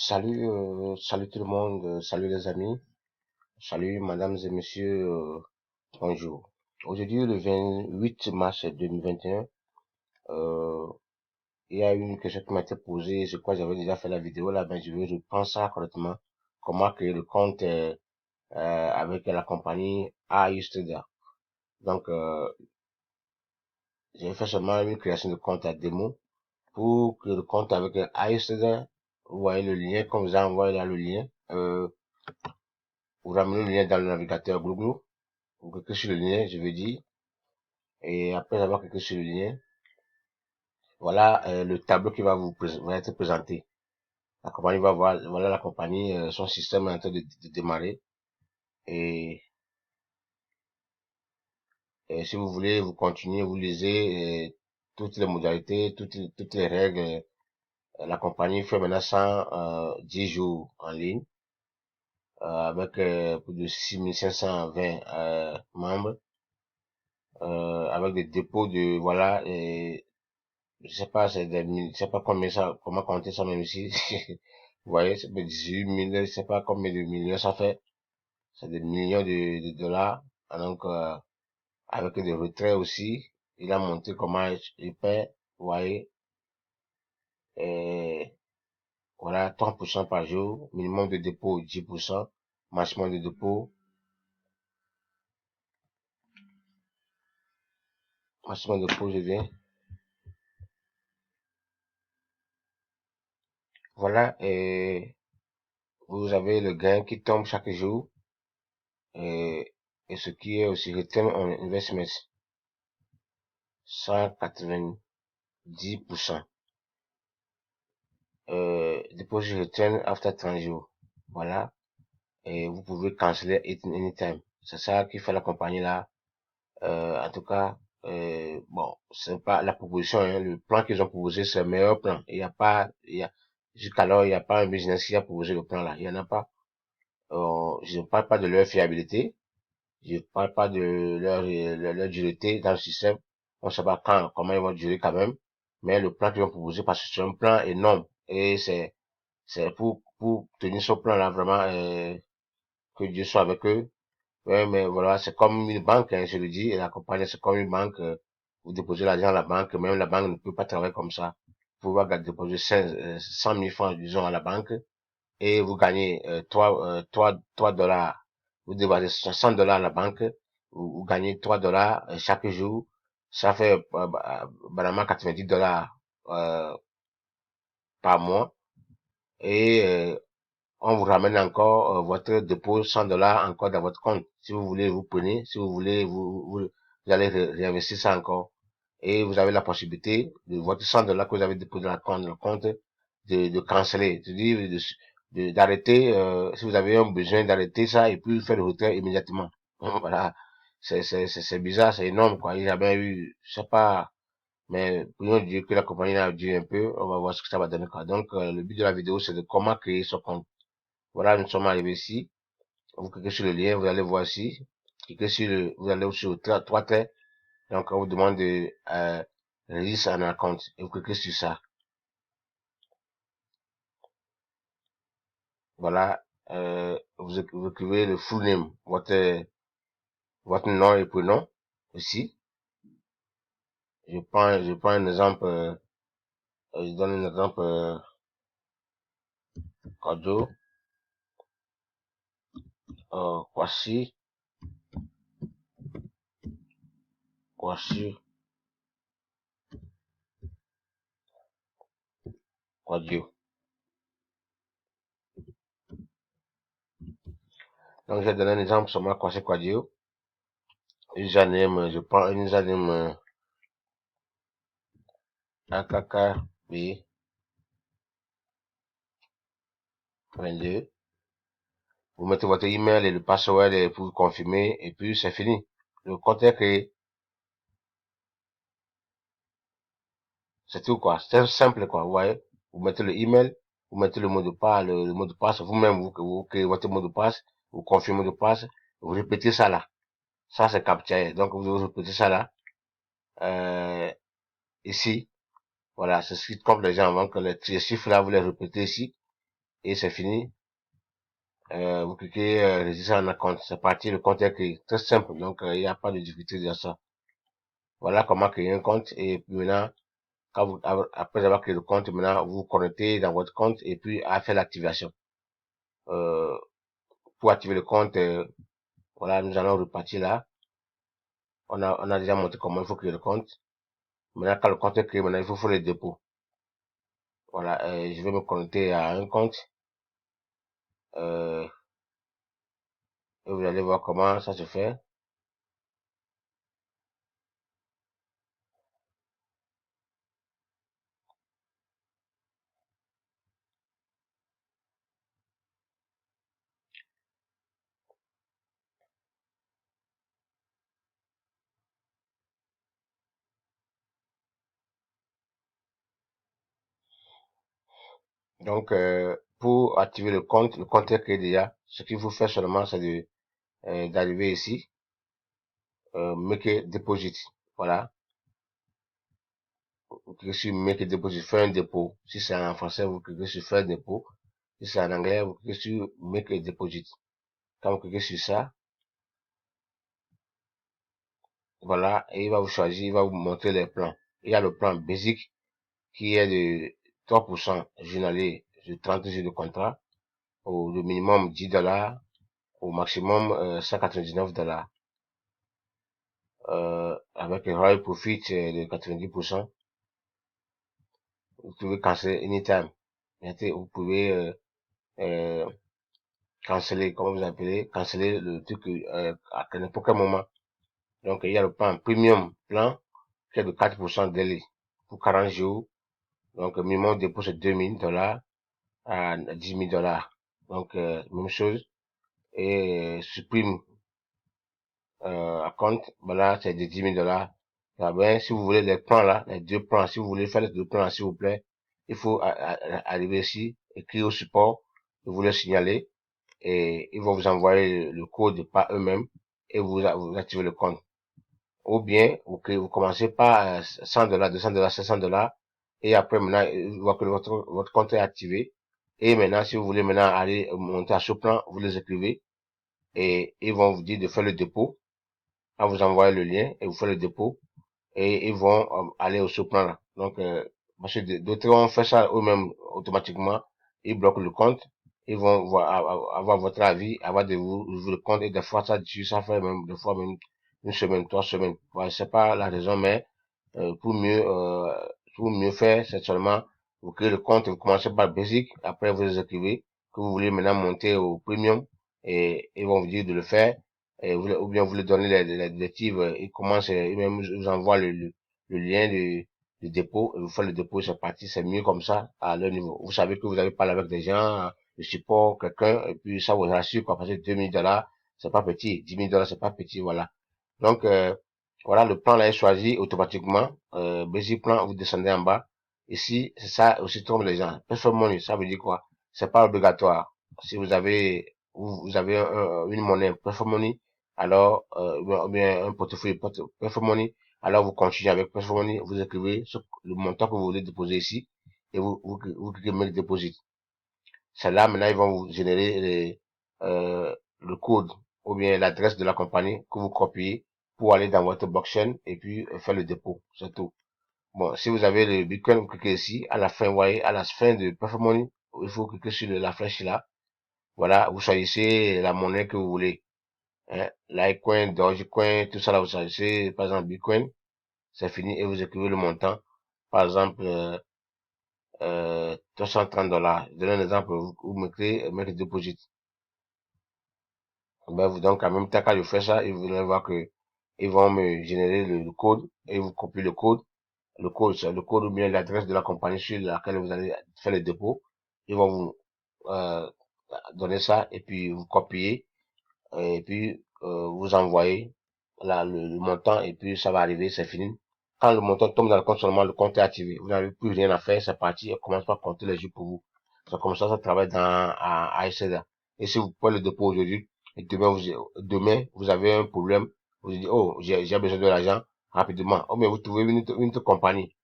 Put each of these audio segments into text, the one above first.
Salut tout le monde, salut les amis, salut mesdames et messieurs, bonjour. Aujourd'hui, le 28 mars 2021, euh, il y a une question qui m'a été posée, je crois que j'avais déjà fait la vidéo là, mais je reprends ça correctement. Comment créer le compte avec la compagnie iStudio. Donc, j'ai fait seulement une création de compte à démo. Pour créer le compte avec iStudio, vous voyez le lien, comme vous avez envoyé là le lien. Vous ramenez le lien dans le navigateur Google. Vous cliquez sur le lien, je veux dire, et après avoir cliqué sur le lien, voilà le tableau qui va être présenté. La compagnie va voir, voilà la compagnie, son système est en train de démarrer. Et, et si vous voulez, vous continuez, vous lisez toutes les modalités, toutes les règles. La compagnie fait maintenant 110 jours en ligne, avec plus de 6520 membres, avec des dépôts de, voilà, je sais pas, je sais pas combien ça, comment compter ça même ici. Vous voyez, c'est 18 000, je sais pas combien de millions ça fait. C'est des millions de dollars. Ah, donc, avec des retraits aussi, il a montré comment il paie, vous voyez, et voilà, 30% par jour, minimum de dépôt 10%, maximum de dépôt, je viens. Voilà, et vous avez le gain qui tombe chaque jour, et, et ce qui est aussi return on investment, 190%. Deposit return after 30 jours. Voilà. Et vous pouvez canceller it anytime. C'est ça qui fait la compagnie là. En tout cas, bon, c'est pas la proposition, hein, le plan qu'ils ont proposé, c'est le meilleur plan. Il n'y a pas, jusqu'alors, il n'y a pas un business qui a proposé le plan là. Il n'y en a pas. Je ne parle pas de leur fiabilité. Je ne parle pas de leur dureté dans le système. On ne sait pas quand, comment ils vont durer quand même. Mais le plan qu'ils ont proposé, parce que c'est un plan énorme. Et c'est pour tenir ce plan là, vraiment, que Dieu soit avec eux. Ouais, mais voilà, c'est comme une banque, hein, je le dis, et la compagnie, c'est comme une banque. Vous déposez l'argent à la banque, même la banque ne peut pas travailler comme ça. Vous pouvez déposer 100 000 francs, disons, à la banque, et vous gagnez 3 dollars. Vous déposez 60 dollars à la banque, vous gagnez 3 dollars chaque jour. Ça fait banalement 90 dollars par mois. Et on vous ramène encore votre dépôt 100 dollars encore dans votre compte. Si vous voulez, vous prenez. Si vous voulez, vous allez réinvestir ça encore. Et vous avez la possibilité de votre 100 dollars que vous avez déposé dans le compte de canceller, c'est-à-dire d'arrêter, si vous avez un besoin d'arrêter ça et puis faire le retrait immédiatement. Voilà. C'est bizarre, c'est énorme, quoi. Il n'y a jamais eu, je sais pas, mais prions Dieu que la compagnie a dû un peu, on va voir ce que ça va donner, quoi. Donc, le but de la vidéo, c'est de comment créer son compte. Voilà, nous sommes arrivés ici. Vous cliquez sur le lien, vous allez voir ici. Cliquez sur vous allez sur trois traits. Donc, on vous demande de register un compte. Et vous cliquez sur ça. Voilà. Vous écrivez le full name, votre nom et prénom ici. Je prends un exemple. Je donne un exemple. Kojo. Kwasi. Kwasi. Kwadio. Donc, je vais donner un exemple sur moi, Kwasi Kwadio. Username, je prends un username AKKB 22. Vous mettez votre email et le password pour confirmer et puis c'est fini. Le compte est créé. C'est tout quoi. C'est simple quoi. Vous voyez. Vous mettez le email, vous mettez le mot de passe, le mot de passe. Vous-même vous créez votre mot de passe, vous confirmez le mot de passe, vous répétez ça là. Ça c'est captcha. Donc vous répétez ça là. Euh, Ici. Voilà. C'est ce qui compte les gens avant que les chiffres là vous les répétez ici. et c'est fini. Vous cliquez registre un compte, c'est parti, le compte est créé. Très simple, donc il n'y a pas de difficulté dans ça. Voilà comment créer un compte et puis maintenant, après avoir créé le compte, maintenant vous vous connectez dans votre compte et puis à faire l'activation. Pour activer le compte, voilà, nous allons repartir là. On a déjà montré comment il faut créer le compte. Maintenant, quand le compte est créé, maintenant il faut faire le dépôt. Voilà, je vais me connecter à un compte. Et vous allez voir comment ça se fait. Donc, pour activer le compte est créé déjà. Ce qu'il faut faire seulement, c'est d'arriver ici, Make a Deposit. Voilà. Vous cliquez sur Make a Deposit, faire un dépôt. Si c'est en français, vous cliquez sur faire un dépôt. Si c'est en anglais, vous cliquez sur Make a Deposit. Quand vous cliquez sur ça, voilà, et il va vous choisir, il va vous montrer les plans. Il y a le plan basique qui est de 3% journalier de 30 jours de contrat, au le minimum 10 $, au maximum 199 $, avec un Royal Profit de 90%. Vous pouvez canceller anytime. Vous pouvez canceller, comment vous appelez, canceller le truc à n'importe quel moment. Donc il y a le plan Premium plan qui est de 4% daily pour 40 jours. Donc minimum dépôt c'est 2000 $ à 10 000 $. Donc même chose. Et supprime à compte, voilà, c'est de 10 000 $. Ah ben, si vous voulez les plans là, les deux plans, si vous voulez faire les deux plans, s'il vous plaît, il faut arriver ici, écrire au support, vous le signaler, et ils vont vous envoyer le code par eux-mêmes, et vous activez le compte. Ou bien, vous commencez par 100 $, 200 $, 500 $, et après maintenant, vous voyez que votre compte est activé. Et maintenant, si vous voulez maintenant aller monter à ce plan, vous les écrivez, et ils vont vous dire de faire le dépôt. On vous envoie le lien et vous faites le dépôt et ils vont aller au sous-plan là. Donc, parce que d'autres vont faire ça eux-mêmes automatiquement. Ils bloquent le compte. Ils vont avoir votre avis avant de vous ouvrir le compte et des fois ça fait même des fois même une semaine, 3 semaines. Voilà, c'est pas la raison, mais pour mieux faire, c'est seulement vous créez le compte, vous commencez par le basic, après vous écrivez que vous voulez maintenant monter au premium et ils vont vous dire de le faire et ou bien vous leur donnez les directives, ils commencent, ils même vous envoient le lien de dépôt et vous faites le dépôt, c'est parti, c'est mieux comme ça à leur niveau. Vous savez que vous avez parlé avec des gens, le support, quelqu'un, et puis ça vous rassure quoi, parce que 2000 $, c'est pas petit, 10 000 $, c'est pas petit, voilà. Donc, voilà, le plan là est choisi automatiquement. Basic plan, vous descendez en bas. Ici, c'est ça aussi trompe les gens. Personal money, ça veut dire quoi? C'est pas obligatoire. Si vous avez une monnaie personal money, alors, ou bien un portefeuille personal money, alors vous continuez avec personal money, vous écrivez le montant que vous voulez déposer ici, et vous cliquez Make Deposit. C'est là, maintenant, ils vont vous générer le code ou bien l'adresse de la compagnie que vous copiez pour aller dans votre blockchain et puis faire le dépôt. C'est tout. Bon, si vous avez le Bitcoin, vous cliquez ici. À la fin, vous voyez, à la fin de Perfect Money, il faut cliquer sur la flèche là. Voilà, vous choisissez la monnaie que vous voulez. Hein, Litecoin, Dogecoin, tout ça là, vous choisissez, par exemple, Bitcoin. C'est fini et vous écrivez le montant. Par exemple, 330 $. Je donne un exemple, vous mettez deposit. Ben, donc, en même temps, quand je fais ça, vous allez voir que ils vont me générer le code et vous copiez le code. C'est le code ou bien l'adresse de la compagnie sur laquelle vous allez faire le dépôt. Ils vont vous donner ça et puis vous copiez et puis vous envoyez là, le montant et puis ça va arriver, c'est fini. Quand le montant tombe dans le compte seulement, le compte est activé. Vous n'avez plus rien à faire, c'est parti. On commence pas à compter les jours pour vous. C'est comme ça travaille à ICEDA. Et si vous prenez le dépôt aujourd'hui, et demain, vous avez un problème, vous dites, oh, j'ai besoin de l'argent rapidement. Oh, mais vous trouvez une autre compagnie.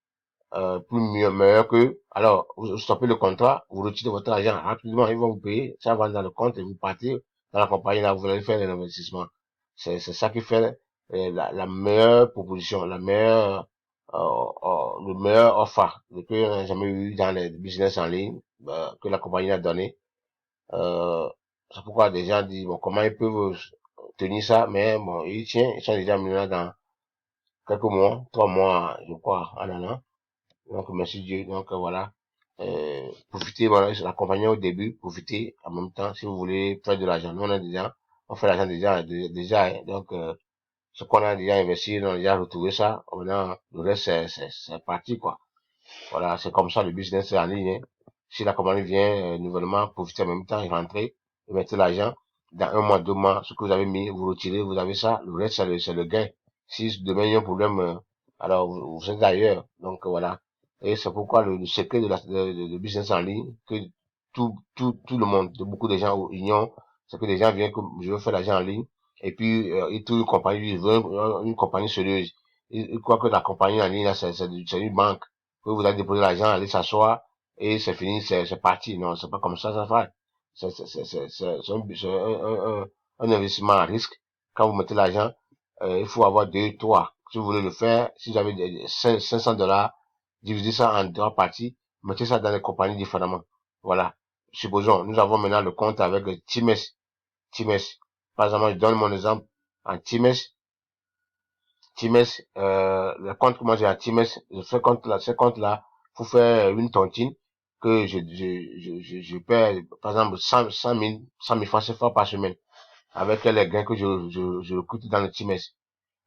plus meilleur que, alors, vous stoppez le contrat, vous retirez votre argent rapidement, ils vont vous payer, ça va dans le compte et vous partez dans la compagnie là, vous allez faire l'investissement. C'est ça qui fait la meilleure proposition, la meilleure, le meilleur offre que on n'a jamais eu dans les business en ligne, que la compagnie a donné. Euh, c'est pourquoi des gens disent, bon, comment ils peuvent tenir ça, mais bon, ils sont déjà millionnaires dans quelques mois, 3 mois, je crois, en allant. Donc, merci Dieu. Donc, voilà. Profitez, voilà, l'accompagner au début, profitez en même temps si vous voulez faire de l'argent. Nous, on fait l'argent déjà, hein. Donc, ce qu'on a déjà investi, on a déjà retrouvé ça. Maintenant, le reste, c'est parti, quoi. Voilà, c'est comme ça le business en ligne, hein. Si la compagnie vient nouvellement, profitez en même temps et rentrez, et mettez l'argent. Dans 1 mois, 2 mois, ce que vous avez mis, vous retirez, vous avez ça. Le reste, c'est le gain. Si demain il y a un problème, alors vous êtes ailleurs. Donc voilà. Et c'est pourquoi le secret de business en ligne, que tout le monde, de beaucoup de gens ignorent, c'est que les gens viennent comme je veux faire l'argent en ligne, et puis ils trouvent une compagnie, ils veulent une compagnie sérieuse. Ils croient que la compagnie en ligne, là, c'est une banque que vous allez déposer l'argent, aller s'asseoir, et c'est fini, c'est parti. Non, c'est pas comme ça fait. C'est un investissement à risque. Quand vous mettez l'argent, il faut avoir deux, trois. Si vous voulez le faire, si vous avez 500 $, divisez ça en 3 parties, mettez ça dans les compagnies différemment. Voilà. Supposons, nous avons maintenant le compte avec Times. Times. Par exemple, je donne mon exemple en Times. Times, le compte que moi j'ai à Times, ce compte-là, pour faire une tontine, que je paie, par exemple, 100 000 francs CFA par semaine, avec les gains que je recrute dans le Times.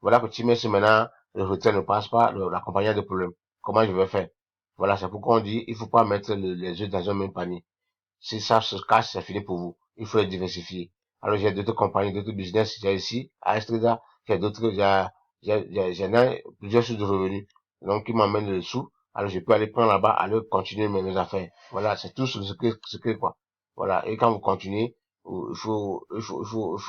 Voilà que Times, maintenant, le retrait ne passe pas, la compagnie a des problèmes. Comment je vais faire? Voilà, c'est pourquoi on dit, il faut pas mettre les œufs dans un même panier. Si ça se casse, c'est fini pour vous. Il faut les diversifier. Alors, j'ai d'autres compagnies, d'autres business. J'ai ici, à Estrada, j'ai d'autres, j'en ai plusieurs sources de revenus. Donc, qui m'emmènent le sous. Alors, je peux aller prendre là-bas, aller continuer mes affaires. Voilà, c'est tout ce que, quoi. Voilà. Et quand vous continuez, il faut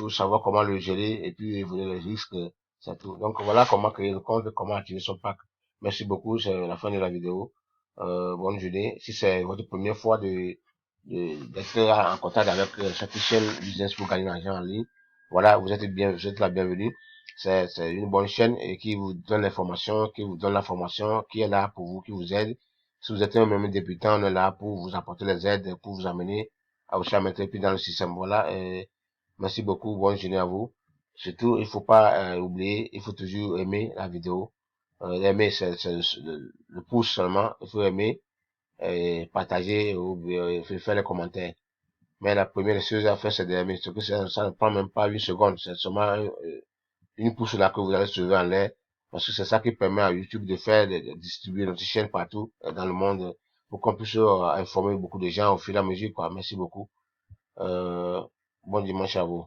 savoir comment le gérer et puis évoluer les risques. C'est tout. Donc, voilà comment créer le compte, comment activer son pack. Merci beaucoup. C'est la fin de la vidéo. Bonne journée. Si c'est votre première fois d'être en contact avec cette chaîne business pour gagner de l'argent en ligne. Voilà, vous êtes la bienvenue. C'est une bonne chaîne et qui vous donne l'information, qui vous donne la formation, qui est là pour vous, qui vous aide. Si vous êtes un même débutant, on est là pour vous apporter les aides, pour vous amener à vous mettre plus dans le système. Voilà, merci beaucoup, bonne journée à vous. Surtout, il faut pas oublier, il faut toujours aimer la vidéo. Aimer, c'est le pouce seulement, il faut aimer et partager ou faire les commentaires. Mais la première chose à faire, c'est d'aimer. Ça ne prend même pas 1 seconde. C'est seulement une pouce là que vous allez sauver en l'air. Parce que c'est ça qui permet à YouTube de distribuer notre chaîne partout dans le monde pour qu'on puisse informer beaucoup de gens au fur et à mesure, quoi. Merci beaucoup. Bon dimanche à vous.